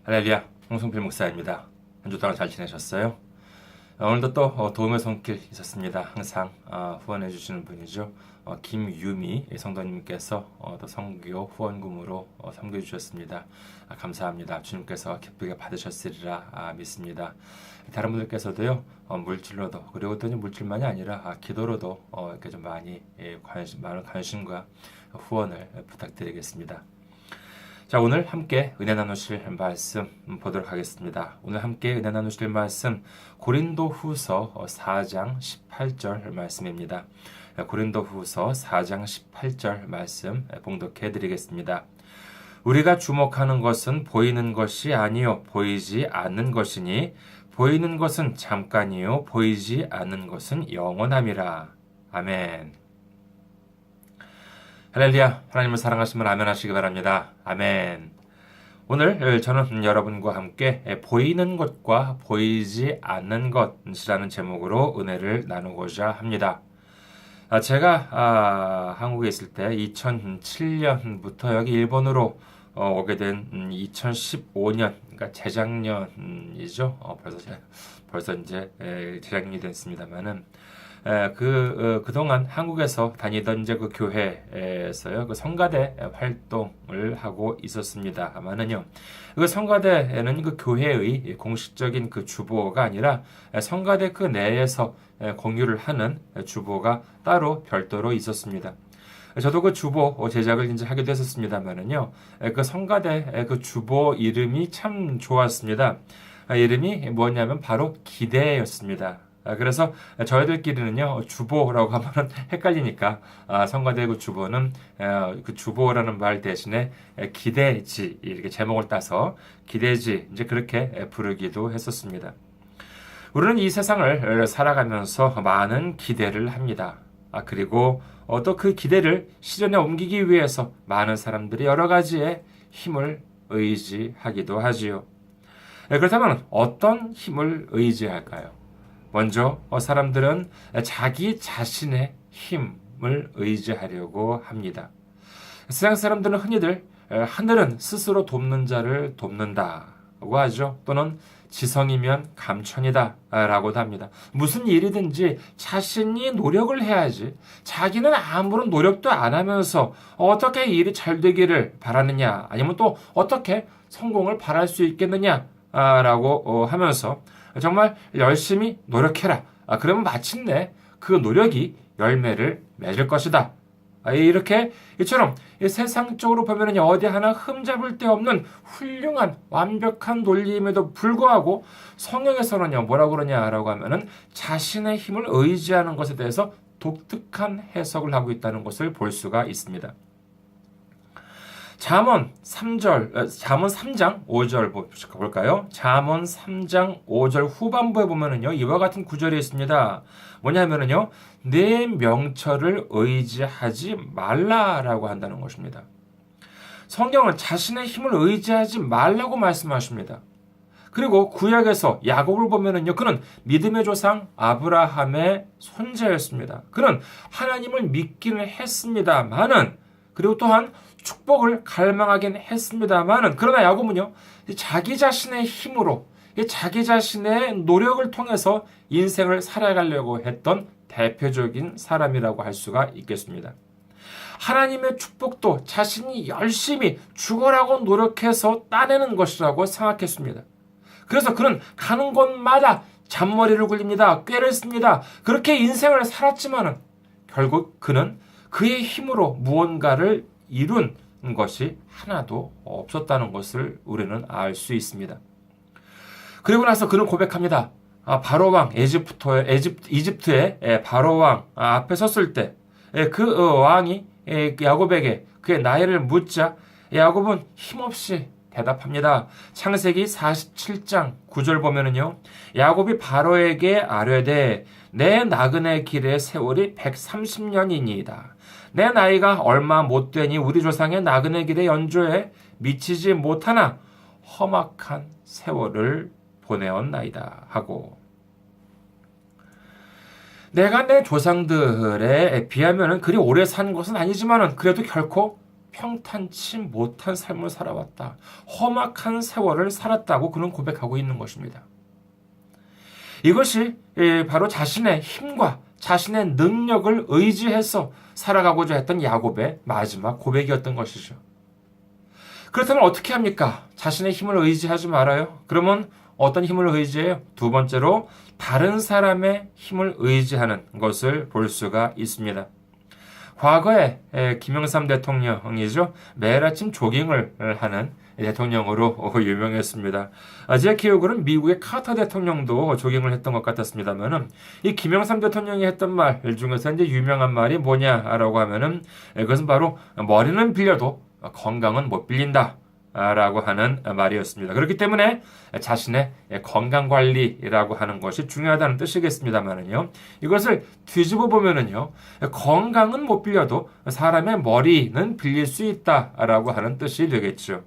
할렐루야, 홍성필 목사입니다. 한 주 동안 잘 지내셨어요? 오늘도 또 도움의 손길 있었습니다. 항상 후원해 주시는 분이죠. 김유미 성도님께서 또 선교 후원금으로 섬겨 주셨습니다. 감사합니다. 주님께서 기쁘게 받으셨으리라 믿습니다. 다른 분들께서도요, 물질로도, 그리고 또 물질만이 아니라 기도로도 이렇게 좀 많은 관심과 후원을 부탁드리겠습니다. 자, 오늘 함께 은혜 나누실 말씀 보도록 하겠습니다. 오늘 함께 은혜 나누실 말씀 고린도후서 4장 18절 말씀입니다. 고린도후서 4장 18절 말씀 봉독해 드리겠습니다. 우리가 주목하는 것은 보이는 것이 아니요 보이지 않는 것이니 보이는 것은 잠깐이요 보이지 않는 것은 영원함이라. 아멘. 할렐루야, 하나님을 사랑하시면 아멘 하시기 바랍니다. 아멘. 오늘 저는 여러분과 함께 보이는 것과 보이지 않는 것이라는 제목으로 은혜를 나누고자 합니다. 제가 한국에 있을 때 2007년부터 여기 일본으로 오게 된 2015년, 그러니까 재작년이죠. 벌써 이제 재작년이 됐습니다만은 그동안 한국에서 다니던 이제 그 교회에서요, 그 성가대 활동을 하고 있었습니다만은요, 그 성가대에는 그 교회의 공식적인 그 주보가 아니라 성가대 그 내에서 공유를 하는 주보가 따로 별도로 있었습니다. 저도 그 주보 제작을 이제 하기도 했었습니다만은요, 그 성가대 그 주보 이름이 참 좋았습니다. 이름이 뭐냐면 바로 기대였습니다. 그래서 저희들끼리는요, 주보라고 하면 헷갈리니까 성가대 그 주보는 그 주보라는 말 대신에 기대지, 이렇게 제목을 따서 기대지, 이제 그렇게 부르기도 했었습니다. 우리는 이 세상을 살아가면서 많은 기대를 합니다. 그리고 또 그 기대를 실현에 옮기기 위해서 많은 사람들이 여러 가지의 힘을 의지하기도 하지요. 그렇다면 어떤 힘을 의지할까요? 먼저 사람들은 자기 자신의 힘을 의지하려고 합니다. 세상 사람들은 흔히들 하늘은 스스로 돕는 자를 돕는다고 하죠. 또는 지성이면 감천이다 라고도 합니다. 무슨 일이든지 자신이 노력을 해야지, 자기는 아무런 노력도 안 하면서 어떻게 일이 잘 되기를 바라느냐, 아니면 또 어떻게 성공을 바랄 수 있겠느냐 라고 하면서 정말 열심히 노력해라. 그러면 마침내 그 노력이 열매를 맺을 것이다. 이렇게 이처럼 세상적으로 보면 어디 하나 흠잡을 데 없는 훌륭한 완벽한 논리임에도 불구하고 성경에서는요, 뭐라고 그러냐라고 하면은 자신의 힘을 의지하는 것에 대해서 독특한 해석을 하고 있다는 것을 볼 수가 있습니다. 잠언 3장 5절 볼까요? 잠언 3장 5절 후반부에 보면은요, 이와 같은 구절이 있습니다. 뭐냐면은요, 내 명철을 의지하지 말라라고 한다는 것입니다. 성경은 자신의 힘을 의지하지 말라고 말씀하십니다. 그리고 구약에서 야곱을 보면은요, 그는 믿음의 조상 아브라함의 손자였습니다. 그는 하나님을 믿기는 했습니다만은, 그리고 또한 축복을 갈망하긴 했습니다만은, 그러나 야곱은요, 자기 자신의 힘으로, 자기 자신의 노력을 통해서 인생을 살아가려고 했던 대표적인 사람이라고 할 수가 있겠습니다. 하나님의 축복도 자신이 열심히 죽어라고 노력해서 따내는 것이라고 생각했습니다. 그래서 그는 가는 곳마다 잔머리를 굴립니다. 꾀를 씁니다. 그렇게 인생을 살았지만은 결국 그는 그의 힘으로 무언가를 이룬 것이 하나도 없었다는 것을 우리는 알 수 있습니다. 그리고 나서 그는 고백합니다. 바로 왕, 이집트의 바로 왕 앞에 섰을 때 그 왕이 야곱에게 그의 나이를 묻자 야곱은 힘없이 대답합니다. 창세기 47장 9절 보면은요, 야곱이 바로에게 아뢰되 내 나그네 길의 세월이 130년이니이다. 내 나이가 얼마 못 되니 우리 조상의 나그네 길의 연조에 미치지 못하나 험악한 세월을 보내었나이다 하고, 내가 내 조상들에 비하면 그리 오래 산 것은 아니지만 그래도 결코 평탄치 못한 삶을 살아왔다. 험악한 세월을 살았다고 그는 고백하고 있는 것입니다. 이것이 바로 자신의 힘과 자신의 능력을 의지해서 살아가고자 했던 야곱의 마지막 고백이었던 것이죠. 그렇다면 어떻게 합니까? 자신의 힘을 의지하지 말아요. 그러면 어떤 힘을 의지해요? 두 번째로 다른 사람의 힘을 의지하는 것을 볼 수가 있습니다. 과거에 김영삼 대통령이죠. 매일 아침 조깅을 하는 대통령으로 유명했습니다. 제 기억으로는 미국의 카터 대통령도 조깅을 했던 것 같았습니다만은 이 김영삼 대통령이 했던 말 중에서 이제 유명한 말이 뭐냐라고 하면은 그것은 바로 머리는 빌려도 건강은 못 빌린다. 라고 하는 말이었습니다. 그렇기 때문에 자신의 건강관리라고 하는 것이 중요하다는 뜻이겠습니다만은요. 이것을 뒤집어 보면은요. 건강은 못 빌려도 사람의 머리는 빌릴 수 있다라고 하는 뜻이 되겠죠.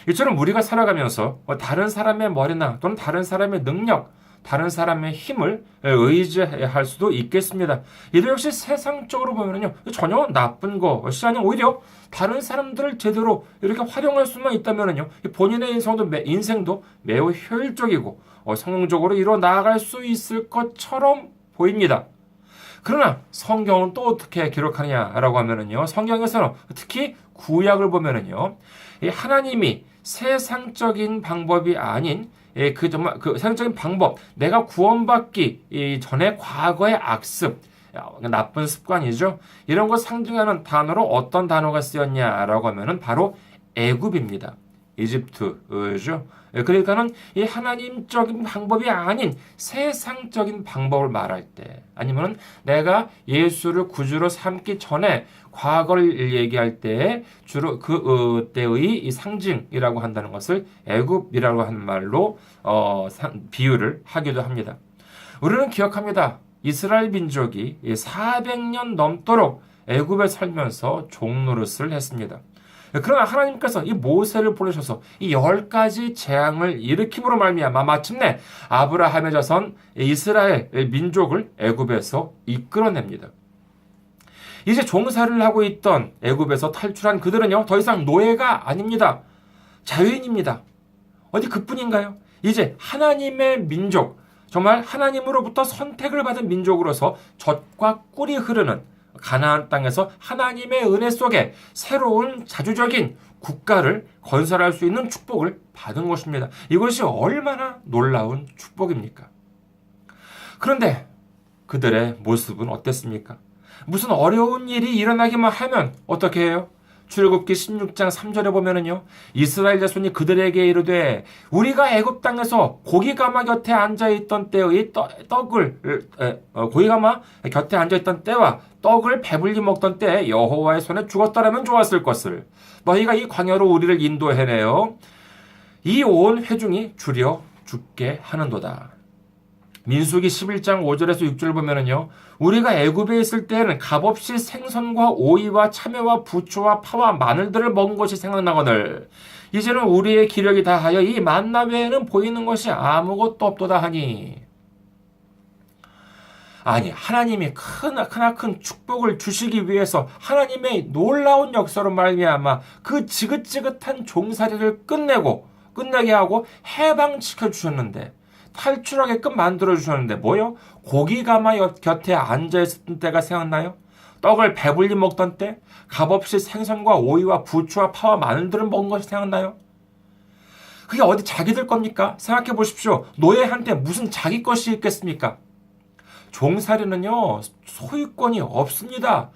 이처럼 우리가 살아가면서 다른 사람의 머리나 또는 다른 사람의 능력, 다른 사람의 힘을 의지할 수도 있겠습니다. 이도 역시 세상적으로 보면요 전혀 나쁜 것이 아니라 오히려 다른 사람들을 제대로 이렇게 활용할 수만 있다면요 본인의 인생도 매우 효율적이고 성공적으로 이뤄 나아갈 수 있을 것처럼 보입니다. 그러나 성경은 또 어떻게 기록하느냐라고 하면은요 성경에서는 특히 구약을 보면은요 이 하나님이 세상적인 방법이 아닌 정말 그 세상적인 방법, 내가 구원받기 전에 과거의 악습, 나쁜 습관이죠. 이런 거 상징하는 단어로 어떤 단어가 쓰였냐라고 하면은 바로 애굽입니다. 이집트죠. 그러니까는 이 하나님적인 방법이 아닌 세상적인 방법을 말할 때, 아니면은 내가 예수를 구주로 삼기 전에 과거를 얘기할 때 주로 그때의 이 상징이라고 한다는 것을 애굽이라고 하는 말로 비유를 하기도 합니다. 우리는 기억합니다. 이스라엘 민족이 400년 넘도록 애굽에 살면서 종노릇을 했습니다. 그러나 하나님께서 이 모세를 보내셔서 이 10가지 재앙을 일으킴으로 말미암아 마침내 아브라함의 자손 이스라엘 민족을 애굽에서 이끌어냅니다. 이제 종살이를 하고 있던 애굽에서 탈출한 그들은요 더 이상 노예가 아닙니다. 자유인입니다. 어디 그뿐인가요? 이제 하나님의 민족, 정말 하나님으로부터 선택을 받은 민족으로서 젖과 꿀이 흐르는 가나안 땅에서 하나님의 은혜 속에 새로운 자주적인 국가를 건설할 수 있는 축복을 받은 것입니다. 이것이 얼마나 놀라운 축복입니까? 그런데 그들의 모습은 어땠습니까? 무슨 어려운 일이 일어나기만 하면 어떻게 해요? 출애굽기 16장 3절에 보면은요. 이스라엘 자손이 그들에게 이르되 우리가 애굽 땅에서 고기가마 곁에 앉아 있던 때의 고기가마 곁에 앉아 있던 때와 떡을 배불리 먹던 때에 여호와의 손에 죽었더라면 좋았을 것을 너희가 이 광야로 우리를 인도해내어 이 온 회중이 주려 죽게 하는도다. 민수기 11장 5절에서 6절을 보면은요. 우리가 애굽에 있을 때에는 값없이 생선과 오이와 참외와 부추와 파와 마늘들을 먹은 것이 생각나거늘 이제는 우리의 기력이 다하여 이 만나 외에는 보이는 것이 아무것도 없도다 하니. 아니 하나님이 크나큰 축복을 주시기 위해서 하나님의 놀라운 역사로 말미암아 그 지긋지긋한 종살이를 끝내게 하고 해방시켜 주셨는데 탈출하게끔 만들어주셨는데 뭐요? 고기가마 곁에 앉아있었던 때가 생각나요? 떡을 배불리 먹던 때? 값없이 생선과 오이와 부추와 파와 마늘들을 먹은 것이 생각나요? 그게 어디 자기들 겁니까? 생각해 보십시오. 노예한테 무슨 자기 것이 있겠습니까? 종살이는요 소유권이 없습니다.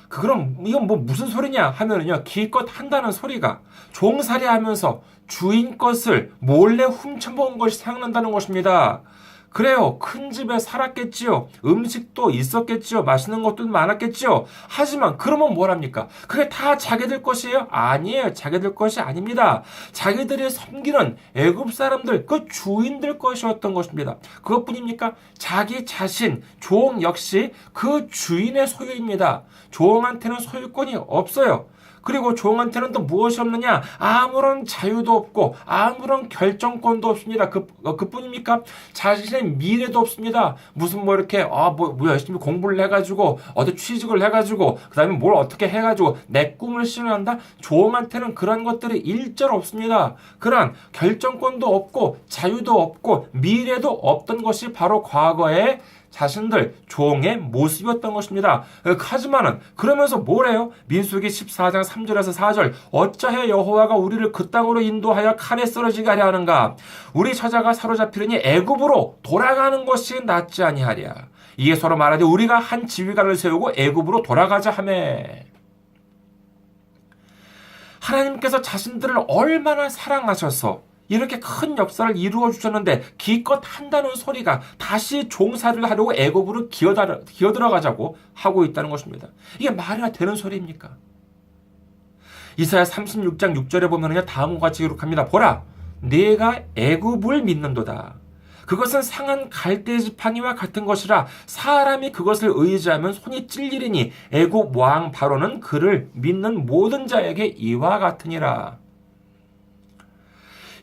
그럼 이건 무슨 소리냐 하면은요 기껏 한다는 소리가 종살이 하면서 주인 것을 몰래 훔쳐먹은 것이 생각난다는 것입니다. 그래요. 큰 집에 살았겠지요. 음식도 있었겠지요. 맛있는 것도 많았겠지요. 하지만 그러면 뭐랍니까? 그게 다 자기들 것이에요? 아니에요. 자기들 것이 아닙니다. 자기들이 섬기는 애굽 사람들, 그 주인들 것이었던 것입니다. 그것뿐입니까? 자기 자신, 종 역시 그 주인의 소유입니다. 종한테는 소유권이 없어요. 그리고 종한테는 또 무엇이 없느냐? 아무런 자유도 없고 아무런 결정권도 없습니다. 그뿐입니까? 자신의 미래도 없습니다. 무슨 뭐 이렇게 뭐 열심히 공부를 해가지고 어디 취직을 해가지고 그다음에 뭘 어떻게 해가지고 내 꿈을 실현한다? 종한테는 그런 것들이 일절 없습니다. 그런 결정권도 없고 자유도 없고 미래도 없던 것이 바로 과거에 자신들 종의 모습이었던 것입니다. 하지만은 그러면서 뭐래요? 민수기 14장 3절에서 4절 어찌하여 여호와가 우리를 그 땅으로 인도하여 칼에 쓰러지게 하려 하는가? 우리 처자가 사로잡히려니 애굽으로 돌아가는 것이 낫지 아니하랴. 이에 서로 말하되 우리가 한 지휘관을 세우고 애굽으로 돌아가자 하매. 하나님께서 자신들을 얼마나 사랑하셔서 이렇게 큰 역사를 이루어 주셨는데 기껏 한다는 소리가 다시 종살이를 하려고 애굽으로 기어들어가자고 하고 있다는 것입니다. 이게 말이 되는 소리입니까? 이사야 36장 6절에 보면요 다음과 같이 기록합니다. 보라, 내가 애굽을 믿는도다. 그것은 상한 갈대 지팡이와 같은 것이라 사람이 그것을 의지하면 손이 찔리리니 애굽 왕 바로는 그를 믿는 모든 자에게 이와 같으니라.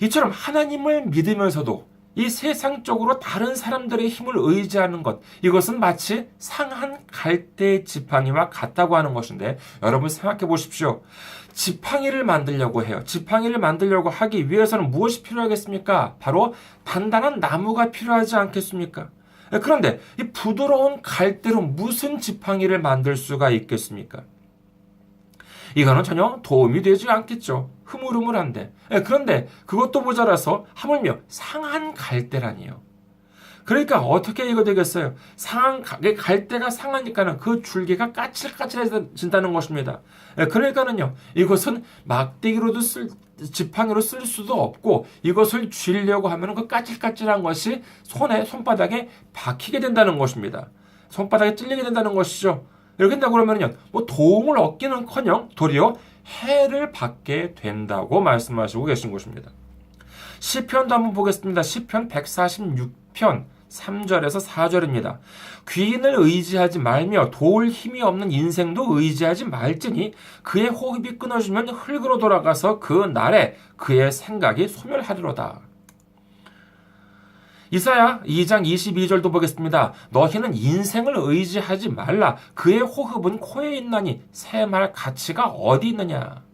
이처럼 하나님을 믿으면서도 이 세상적으로 다른 사람들의 힘을 의지하는 것, 이것은 마치 상한 갈대 지팡이와 같다고 하는 것인데 여러분 생각해 보십시오. 지팡이를 만들려고 해요. 지팡이를 만들려고 하기 위해서는 무엇이 필요하겠습니까? 바로 단단한 나무가 필요하지 않겠습니까? 그런데 이 부드러운 갈대로 무슨 지팡이를 만들 수가 있겠습니까? 이거는 전혀 도움이 되지 않겠죠. 흐물흐물한데. 그런데 그것도 모자라서 하물며 상한 갈대라니요. 그러니까 어떻게 이거 되겠어요? 갈대가 상하니까는 그 줄기가 까칠까칠해진다는 것입니다. 그러니까는요, 이것은 막대기로도 지팡이로 쓸 수도 없고 이것을 쥐려고 하면 그 까칠까칠한 것이 손바닥에 박히게 된다는 것입니다. 손바닥에 찔리게 된다는 것이죠. 이렇게 된다고 그러면요, 뭐 도움을 얻기는커녕 도리어 해를 받게 된다고 말씀하시고 계신 것입니다. 시편도 한번 보겠습니다. 시편 146편 3절에서 4절입니다. 귀인을 의지하지 말며 도울 힘이 없는 인생도 의지하지 말지니 그의 호흡이 끊어지면 흙으로 돌아가서 그 날에 그의 생각이 소멸하리로다. 이사야 2장 22절도 보겠습니다. 너희는 인생을 의지하지 말라. 그의 호흡은 코에 있나니 새말 가치가 어디 있느냐.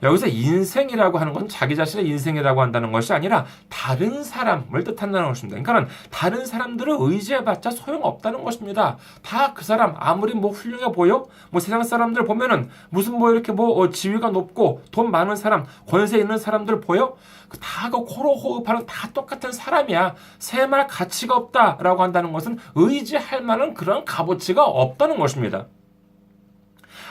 여기서 인생이라고 하는 건 자기 자신의 인생이라고 한다는 것이 아니라 다른 사람을 뜻한다는 것입니다. 그러니까 다른 사람들을 의지해봤자 소용없다는 것입니다. 다 그 사람 아무리 뭐 훌륭해 보여? 뭐 세상 사람들 보면은 무슨 뭐 이렇게 뭐 지위가 높고 돈 많은 사람, 권세 있는 사람들 보여? 다 그 코로 호흡하는 다 똑같은 사람이야. 새말 가치가 없다라고 한다는 것은 의지할 만한 그런 값어치가 없다는 것입니다.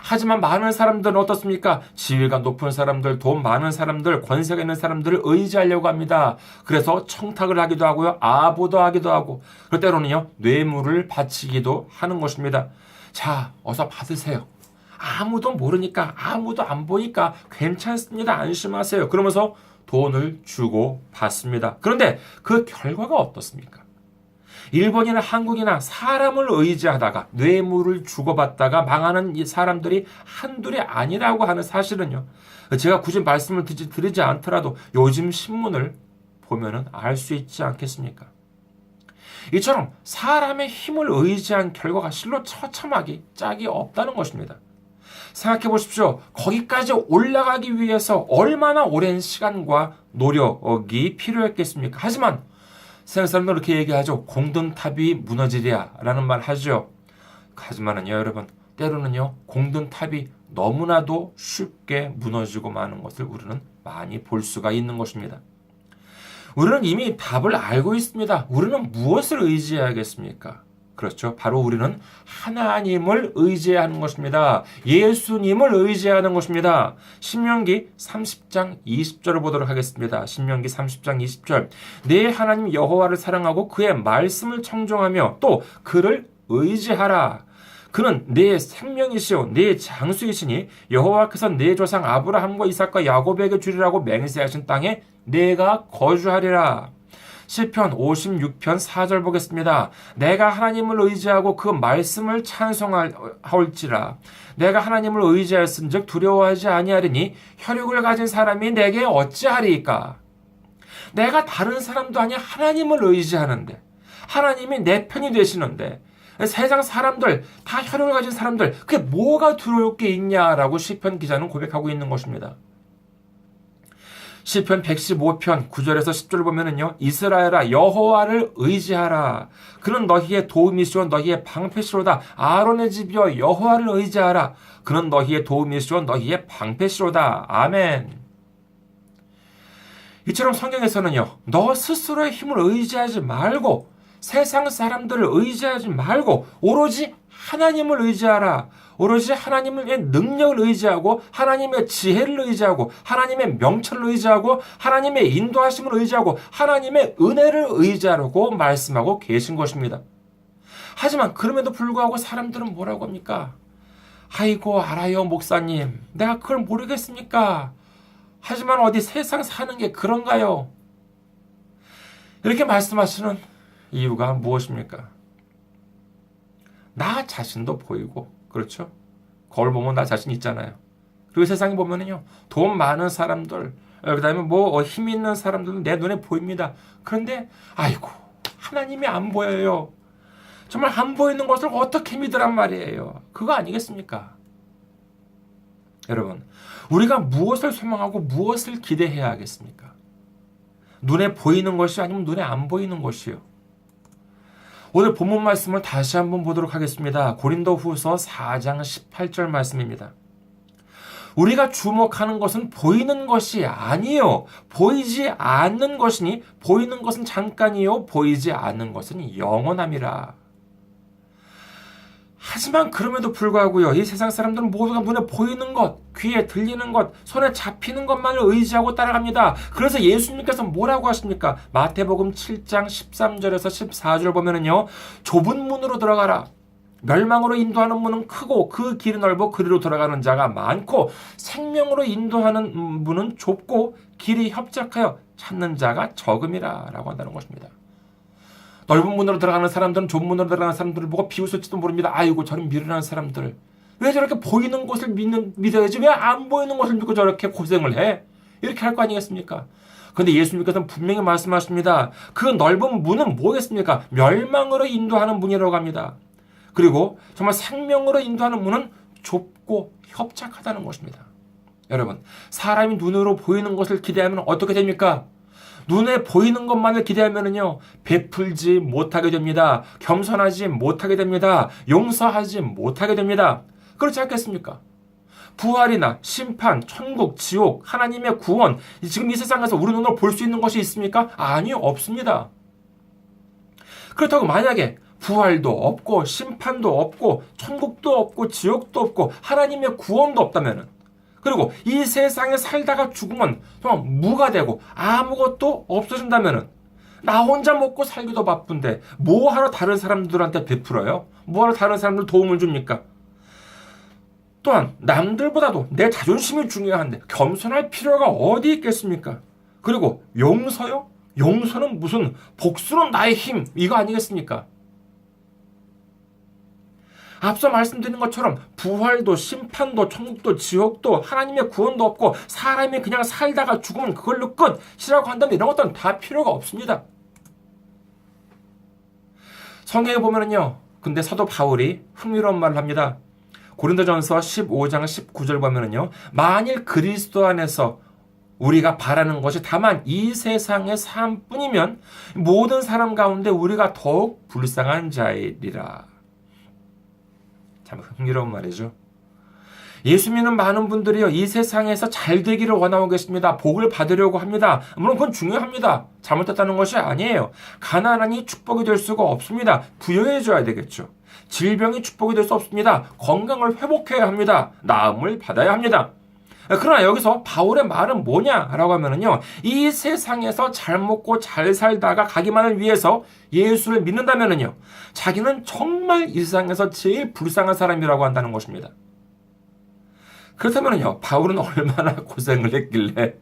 하지만 많은 사람들은 어떻습니까? 지위가 높은 사람들, 돈 많은 사람들, 권세가 있는 사람들을 의지하려고 합니다. 그래서 청탁을 하기도 하고요. 아부도 하기도 하고, 그럴 때로는요, 뇌물을 바치기도 하는 것입니다. 자, 어서 받으세요. 아무도 모르니까, 아무도 안 보니까 괜찮습니다. 안심하세요. 그러면서 돈을 주고 받습니다. 그런데 그 결과가 어떻습니까? 일본이나 한국이나 사람을 의지하다가 뇌물을 주고받다가 망하는 이 사람들이 한둘이 아니라고 하는 사실은요. 제가 굳이 말씀을 드리지 않더라도 요즘 신문을 보면은 알 수 있지 않겠습니까? 이처럼 사람의 힘을 의지한 결과가 실로 처참하기 짝이 없다는 것입니다. 생각해 보십시오. 거기까지 올라가기 위해서 얼마나 오랜 시간과 노력이 필요했겠습니까? 하지만 세상 사람들은 이렇게 얘기하죠. 공든탑이 무너지랴 라는 말 하죠. 하지만은요, 여러분, 때로는요, 공든탑이 너무나도 쉽게 무너지고 마는 것을 우리는 많이 볼 수가 있는 것입니다. 우리는 이미 답을 알고 있습니다. 우리는 무엇을 의지해야겠습니까? 그렇죠. 바로 우리는 하나님을 의지하는 것입니다. 예수님을 의지하는 것입니다. 신명기 30장 20절을 보도록 하겠습니다. 신명기 30장 20절. 내 하나님 여호와를 사랑하고 그의 말씀을 청종하며 또 그를 의지하라. 그는 내 생명이시오 내 장수이시니 여호와께서 내 조상 아브라함과 이삭과 야곱에게 주리라고 맹세하신 땅에 내가 거주하리라. 시편 56편 4절 보겠습니다. 내가 하나님을 의지하고 그 말씀을 찬송할지라. 내가 하나님을 의지하였은즉 두려워하지 아니하리니 혈육을 가진 사람이 내게 어찌하리이까. 내가 다른 사람도 아니야 하나님을 의지하는데, 하나님이 내 편이 되시는데, 세상 사람들, 다 혈육을 가진 사람들, 그게 뭐가 두려울 게 있냐라고 시편 기자는 고백하고 있는 것입니다. 시편 115편 9절에서 10절을 보면은요, 이스라엘아 여호와를 의지하라. 그는 너희의 도움이시오 너희의 방패시로다. 아론의 집이여 여호와를 의지하라. 그는 너희의 도움이시오 너희의 방패시로다. 아멘. 이처럼 성경에서는요, 너 스스로의 힘을 의지하지 말고 세상 사람들을 의지하지 말고 오로지 하나님을 의지하라. 오로지 하나님의 능력을 의지하고 하나님의 지혜를 의지하고 하나님의 명철을 의지하고 하나님의 인도하심을 의지하고 하나님의 은혜를 의지하라고 말씀하고 계신 것입니다. 하지만 그럼에도 불구하고 사람들은 뭐라고 합니까? 아이고 알아요 목사님. 내가 그걸 모르겠습니까? 하지만 어디 세상 사는 게 그런가요? 이렇게 말씀하시는 이유가 무엇입니까? 나 자신도 보이고, 그렇죠? 거울 보면 나 자신 있잖아요. 그리고 세상에 보면은요, 돈 많은 사람들, 그 다음에 힘 있는 사람들은 내 눈에 보입니다. 그런데, 아이고, 하나님이 안 보여요. 정말 안 보이는 것을 어떻게 믿으란 말이에요. 그거 아니겠습니까? 여러분, 우리가 무엇을 소망하고 무엇을 기대해야 하겠습니까? 눈에 보이는 것이 아니면 눈에 안 보이는 것이요. 오늘 본문 말씀을 다시 한번 보도록 하겠습니다. 고린도후서 4장 18절 말씀입니다. 우리가 주목하는 것은 보이는 것이 아니요 보이지 않는 것이니 보이는 것은 잠깐이요 보이지 않는 것은 영원함이라. 하지만 그럼에도 불구하고요, 이 세상 사람들은 모두가 눈에 보이는 것, 귀에 들리는 것, 손에 잡히는 것만을 의지하고 따라갑니다. 그래서 예수님께서 뭐라고 하십니까? 마태복음 7장 13절에서 14절 보면은요, 좁은 문으로 들어가라. 멸망으로 인도하는 문은 크고 그 길이 넓어 그리로 들어가는 자가 많고 생명으로 인도하는 문은 좁고 길이 협착하여 찾는 자가 적음이라 라고 한다는 것입니다. 넓은 문으로 들어가는 사람들은 좁은 문으로 들어가는 사람들을 보고 비웃을지도 모릅니다. 아이고 저런 미련한 사람들. 왜 저렇게 보이는 것을 믿어야지 왜 안 보이는 것을 믿고 저렇게 고생을 해? 이렇게 할 거 아니겠습니까? 그런데 예수님께서는 분명히 말씀하십니다. 그 넓은 문은 뭐겠습니까? 멸망으로 인도하는 문이라고 합니다. 그리고 정말 생명으로 인도하는 문은 좁고 협착하다는 것입니다. 여러분, 사람이 눈으로 보이는 것을 기대하면 어떻게 됩니까? 눈에 보이는 것만을 기대하면요, 베풀지 못하게 됩니다. 겸손하지 못하게 됩니다. 용서하지 못하게 됩니다. 그렇지 않겠습니까? 부활이나 심판, 천국, 지옥, 하나님의 구원, 지금 이 세상에서 우리 눈으로 볼 수 있는 것이 있습니까? 아니요, 없습니다. 그렇다고 만약에 부활도 없고 심판도 없고 천국도 없고 지옥도 없고 하나님의 구원도 없다면은, 그리고 이 세상에 살다가 죽으면 정말 무가 되고 아무것도 없어진다면은, 나 혼자 먹고 살기도 바쁜데 뭐하러 다른 사람들한테 베풀어요? 뭐하러 다른 사람들 도움을 줍니까? 또한 남들보다도 내 자존심이 중요한데 겸손할 필요가 어디 있겠습니까? 그리고 용서요? 용서는 무슨 복수는 나의 힘, 이거 아니겠습니까? 앞서 말씀드린 것처럼 부활도 심판도 천국도 지옥도 하나님의 구원도 없고 사람이 그냥 살다가 죽으면 그걸로 끝이라고 한다면 이런 것들은 다 필요가 없습니다. 성경에 보면은요, 근데 사도 바울이 흥미로운 말을 합니다. 고린도전서 15장 19절 보면은요, 만일 그리스도 안에서 우리가 바라는 것이 다만 이 세상의 삶뿐이면 모든 사람 가운데 우리가 더욱 불쌍한 자이리라. 참 흥미로운 말이죠. 예수 믿는 많은 분들이요, 이 세상에서 잘 되기를 원하고 계십니다. 복을 받으려고 합니다. 물론 그건 중요합니다. 잘못했다는 것이 아니에요. 가난하니 축복이 될 수가 없습니다. 부여해줘야 되겠죠. 질병이 축복이 될 수 없습니다. 건강을 회복해야 합니다. 나음을 받아야 합니다. 그러나 여기서 바울의 말은 뭐냐라고 하면은요, 이 세상에서 잘 먹고 잘 살다가 가기만을 위해서 예수를 믿는다면은요, 자기는 정말 이 세상에서 제일 불쌍한 사람이라고 한다는 것입니다. 그렇다면은요, 바울은 얼마나 고생을 했길래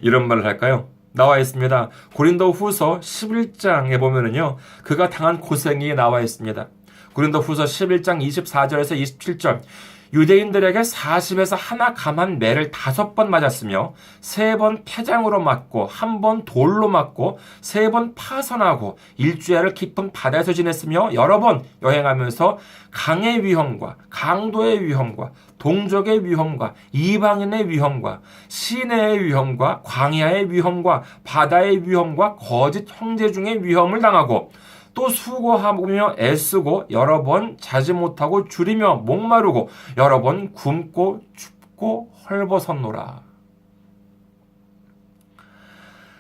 이런 말을 할까요? 나와 있습니다. 고린도 후서 11장에 보면은요, 그가 당한 고생이 나와 있습니다. 고린도 후서 11장 24절에서 27절. 유대인들에게 40에서 하나 감한 매를 5번 맞았으며 3번 폐장으로 맞고 1번 돌로 맞고 3번 파선하고 일주일을 깊은 바다에서 지냈으며 여러 번 여행하면서 강의 위험과 강도의 위험과 동족의 위험과 이방인의 위험과 시내의 위험과 광야의 위험과 바다의 위험과 거짓 형제 중의 위험을 당하고 또 수고하며 애쓰고 여러 번 자지 못하고 줄이며 목마르고 여러 번 굶고 춥고 헐벗었노라.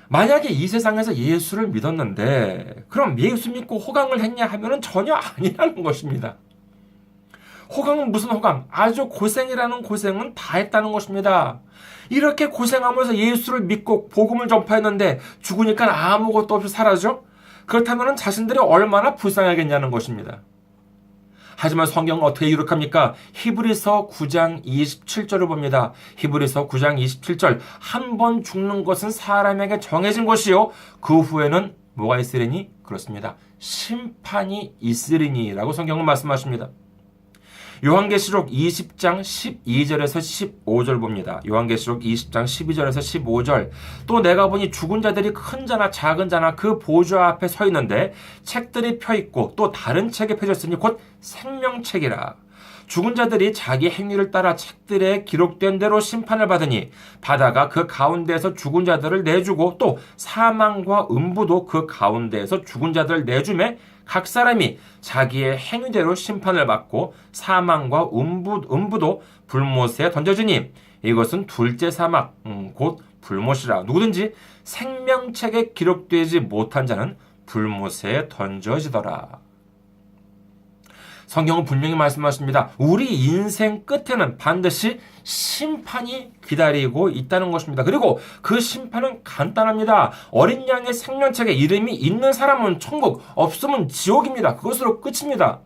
만약에 이 세상에서 예수를 믿었는데 그럼 예수 믿고 호강을 했냐 하면은 전혀 아니라는 것입니다. 호강은 무슨 호강? 아주 고생이라는 고생은 다 했다는 것입니다. 이렇게 고생하면서 예수를 믿고 복음을 전파했는데 죽으니까 아무것도 없이 사라져? 그렇다면 자신들이 얼마나 불쌍하겠냐는 것입니다. 하지만 성경은 어떻게 기록합니까? 히브리서 9장 27절을 봅니다. 히브리서 9장 27절. 한 번 죽는 것은 사람에게 정해진 것이요. 그 후에는 뭐가 있으리니? 그렇습니다. 심판이 있으리니 라고 성경은 말씀하십니다. 요한계시록 20장 12절에서 15절 봅니다. 요한계시록 20장 12절에서 15절. 또 내가 보니 죽은 자들이 큰 자나 작은 자나 그 보좌 앞에 서 있는데 책들이 펴 있고 또 다른 책에 펴졌으니 곧 생명책이라. 죽은 자들이 자기 행위를 따라 책들에 기록된 대로 심판을 받으니 바다가 그 가운데에서 죽은 자들을 내주고 또 사망과 음부도 그 가운데에서 죽은 자들을 내주매 각 사람이 자기의 행위대로 심판을 받고 사망과 음부도 불못에 던져지니 이것은 둘째 사막 곧 불못이라. 누구든지 생명책에 기록되지 못한 자는 불못에 던져지더라. 성경은 분명히 말씀하십니다. 우리 인생 끝에는 반드시 심판이 기다리고 있다는 것입니다. 그리고 그 심판은 간단합니다. 어린 양의 생명책에 이름이 있는 사람은 천국, 없으면 지옥입니다. 그것으로 끝입니다.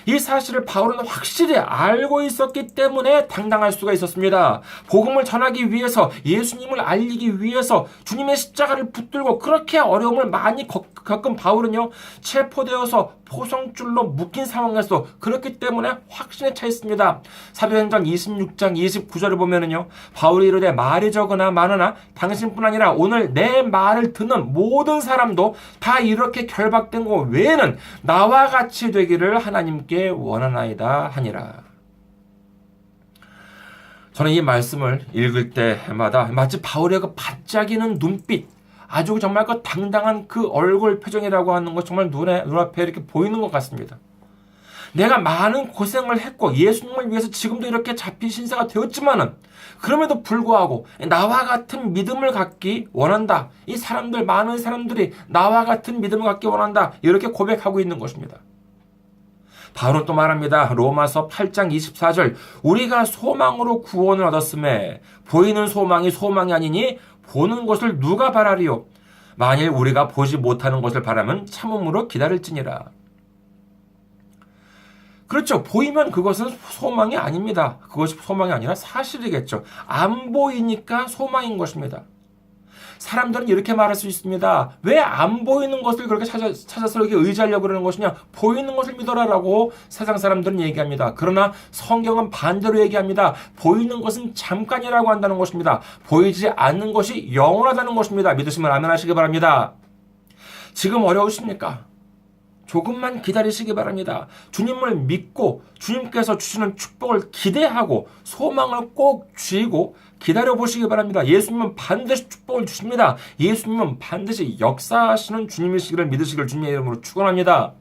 이 사실을 바울은 확실히 알고 있었기 때문에 당당할 수가 있었습니다. 복음을 전하기 위해서, 예수님을 알리기 위해서 주님의 십자가를 붙들고 그렇게 어려움을 많이 겪은 바울은요, 체포되어서 포성줄로 묶인 상황에서 그렇기 때문에 확신에 차 있습니다. 사도행전 26장 29절을 보면은요, 바울이 이르되 말이 적으나 많으나 당신뿐 아니라 오늘 내 말을 듣는 모든 사람도 다 이렇게 결박된 것 외에는 나와 같이 되기를 하나님께 원하나이다 하니라. 저는 이 말씀을 읽을 때마다 마치 바울의 그 반짝이는 눈빛, 아주 정말 그 당당한 그 얼굴 표정이라고 하는 것 정말 눈앞에 이렇게 보이는 것 같습니다. 내가 많은 고생을 했고 예수님을 위해서 지금도 이렇게 잡힌 신세가 되었지만은 그럼에도 불구하고 나와 같은 믿음을 갖기 원한다. 이 사람들, 많은 사람들이 나와 같은 믿음을 갖기 원한다. 이렇게 고백하고 있는 것입니다. 바울은 또 말합니다. 로마서 8장 24절. 우리가 소망으로 구원을 얻었음에 보이는 소망이 소망이 아니니 보는 것을 누가 바라리요? 만일 우리가 보지 못하는 것을 바라면 참음으로 기다릴지니라. 그렇죠. 보이면 그것은 소망이 아닙니다. 그것이 소망이 아니라 사실이겠죠. 안 보이니까 소망인 것입니다. 사람들은 이렇게 말할 수 있습니다. 왜 안 보이는 것을 그렇게 찾아서 이렇게 의지하려고 그러는 것이냐? 보이는 것을 믿어라라고 세상 사람들은 얘기합니다. 그러나 성경은 반대로 얘기합니다. 보이는 것은 잠깐이라고 한다는 것입니다. 보이지 않는 것이 영원하다는 것입니다. 믿으시면 아멘 하시기 바랍니다. 지금 어려우십니까? 조금만 기다리시기 바랍니다. 주님을 믿고 주님께서 주시는 축복을 기대하고 소망을 꼭 쥐고 기다려보시기 바랍니다. 예수님은 반드시 축복을 주십니다. 예수님은 반드시 역사하시는 주님이시기를 믿으시길 주님의 이름으로 축원합니다.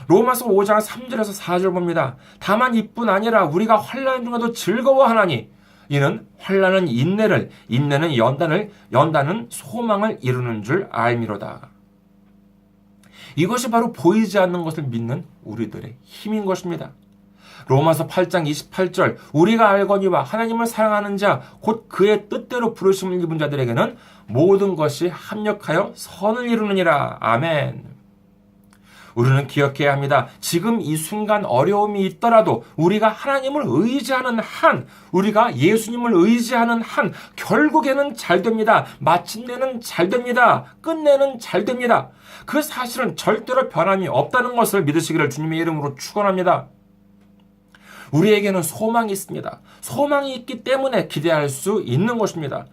로마서 5장 3절에서 4절 봅니다. 다만 이뿐 아니라 우리가 환난 중에도 즐거워하나니 이는 환난은 인내를, 인내는 연단을, 연단은 소망을 이루는 줄 알미로다. 이것이 바로 보이지 않는 것을 믿는 우리들의 힘인 것입니다. 로마서 8장 28절 우리가 알거니와 하나님을 사랑하는 자 곧 그의 뜻대로 부르심을 입은 자들에게는 모든 것이 합력하여 선을 이루느니라. 아멘. 우리는 기억해야 합니다. 지금 이 순간 어려움이 있더라도 우리가 하나님을 의지하는 한, 우리가 예수님을 의지하는 한, 결국에는 잘 됩니다. 마침내는 잘 됩니다. 끝내는 잘 됩니다. 그 사실은 절대로 변함이 없다는 것을 믿으시기를 주님의 이름으로 축원합니다. 우리에게는 소망이 있습니다. 소망이 있기 때문에 기대할 수 있는 것입니다.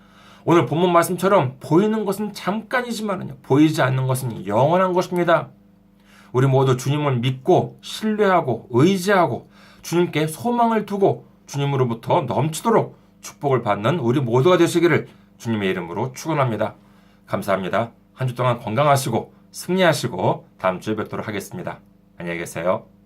오늘 본문 말씀처럼 보이는 것은 잠깐이지만요, 보이지 않는 것은 영원한 것입니다. 우리 모두 주님을 믿고 신뢰하고 의지하고 주님께 소망을 두고 주님으로부터 넘치도록 축복을 받는 우리 모두가 되시기를 주님의 이름으로 축원합니다. 감사합니다. 한 주 동안 건강하시고 승리하시고 다음 주에 뵙도록 하겠습니다. 안녕히 계세요.